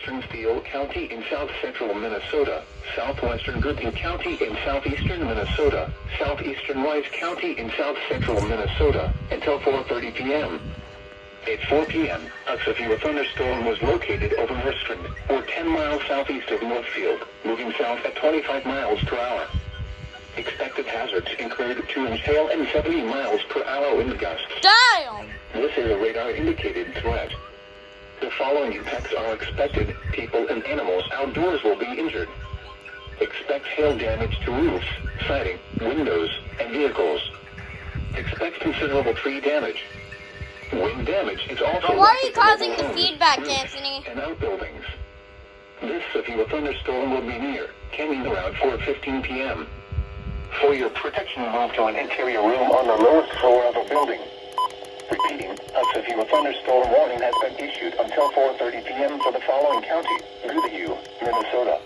southwestern Steele County in south-central Minnesota, southwestern Gooding County in southeastern Minnesota, southeastern Wise County in south-central Minnesota, until 4:30 p.m. At 4 p.m., a severe thunderstorm was located over Richmond, or 10 miles southeast of Northfield, moving south at 25 miles per hour. Expected hazards include 2-inch hail and 70 miles per hour wind gusts. Damn! This is a radar-indicated threat. The following impacts are expected. People and animals outdoors will be injured. Expect hail damage to roofs, siding, windows, and vehicles. Expect considerable tree damage. Wind damage is also Why are you causing likely to the homes, feedback, roofs, Anthony? and outbuildings. This severe thunderstorm will be near Canyon around 4:15 p.m. For your protection, move to an interior room on the lowest floor of a building. Repeating, a severe thunderstorm warning has been issued until 4:30 p.m. for the following counties: Goodhue, Minnesota,